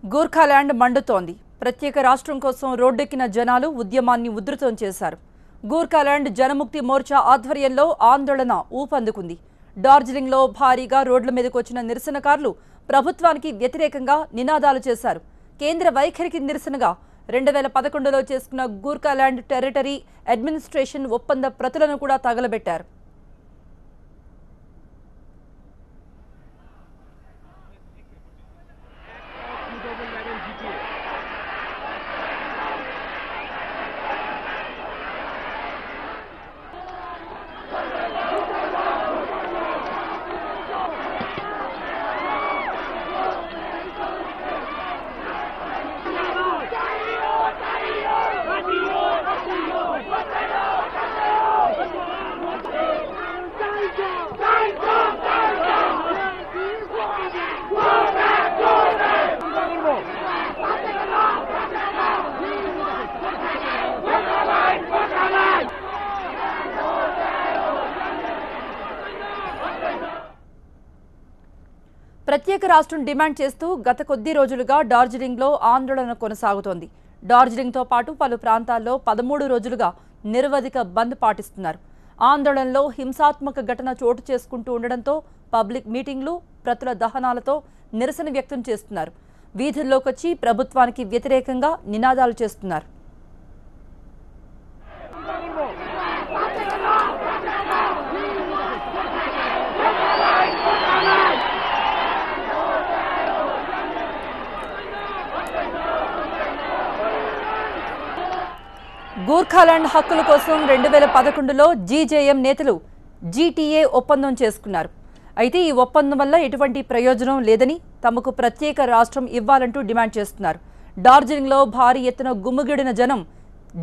గూర్ఖాలాండ్ మండుతోంది. ప్రత్యేక రాష్ట్రం కోసం రోడ్డెక్కిన జనాలు ఉద్యమాన్ని ఉధృతం చేశారు. గూర్ఖాలాండ్ జనముక్తి మోర్చా ఆధ్వర్యంలో ఆందోళన ఊపందుకుంది. డార్జిలింగ్లో భారీగా రోడ్ల మీదకు వచ్చిన నిరసనకారులు ప్రభుత్వానికి వ్యతిరేకంగా నినాదాలు చేశారు. కేంద్ర వైఖరికి నిరసనగా 2011లో చేసుకున్న గూర్ఖాలాండ్ టెరిటరీ అడ్మినిస్ట్రేషన్ ఒప్పంద ప్రతులను కూడా తగలబెట్టారు. ప్రత్యేక రాష్ట్రం డిమాండ్ చేస్తూ గత కొద్ది రోజులుగా డార్జిలింగ్లో ఆందోళన కొనసాగుతోంది. డార్జిలింగ్తో పాటు పలు ప్రాంతాల్లో 13 రోజులుగా నిరవధిక బంద్ పాటిస్తున్నారు. ఆందోళనలో హింసాత్మక ఘటన చోటు చేసుకుంటూ ఉండడంతో పబ్లిక్ మీటింగ్లు, ప్రతుల దహనాలతో నిరసన వ్యక్తం చేస్తున్నారు. వీధుల్లోకొచ్చి ప్రభుత్వానికి వ్యతిరేకంగా నినాదాలు చేస్తున్నారు. గూర్ఖాలాండ్ హక్కుల కోసం 2011లో జీజేఎం నేతలు జీటీఏ ఒప్పందం చేసుకున్నారు. అయితే ఈ ఒప్పందం వల్ల ఎటువంటి ప్రయోజనం లేదని, తమకు ప్రత్యేక రాష్ట్రం ఇవ్వాలంటూ డిమాండ్ చేస్తున్నారు. డార్జిలింగ్లో భారీ ఎత్తున గుమ్మిగూడిన జనం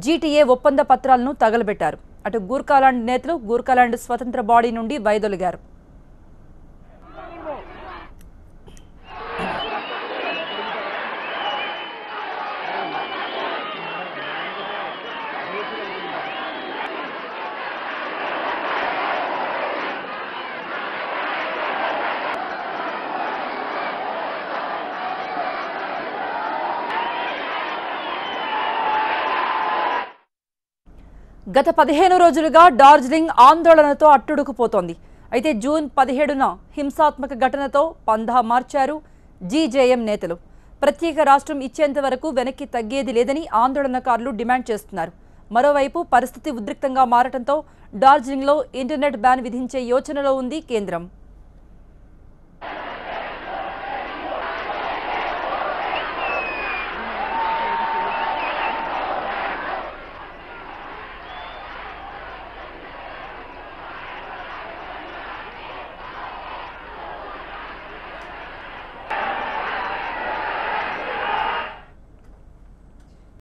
జీటీఏ ఒప్పంద పత్రాలను తగలబెట్టారు. అటు గూర్ఖాలాండ్ నేతలు గూర్ఖాలాండ్ స్వతంత్ర బాడీ నుండి వైదొలిగారు. గత 15 రోజులుగా డార్జిలింగ్ ఆందోళనతో అట్టుడుకుపోతోంది. అయితే జూన్ 17న హింసాత్మక ఘటనతో పంధా మార్చారు జీజేఎం నేతలు. ప్రత్యేక రాష్ట్రం ఇచ్చేంత వరకు వెనక్కి తగ్గేది లేదని ఆందోళనకారులు డిమాండ్ చేస్తున్నారు. మరోవైపు పరిస్థితి ఉద్రిక్తంగా మారటంతో డార్జిలింగ్లో ఇంటర్నెట్ బ్యాన్ విధించే యోచనలో ఉంది కేంద్రం.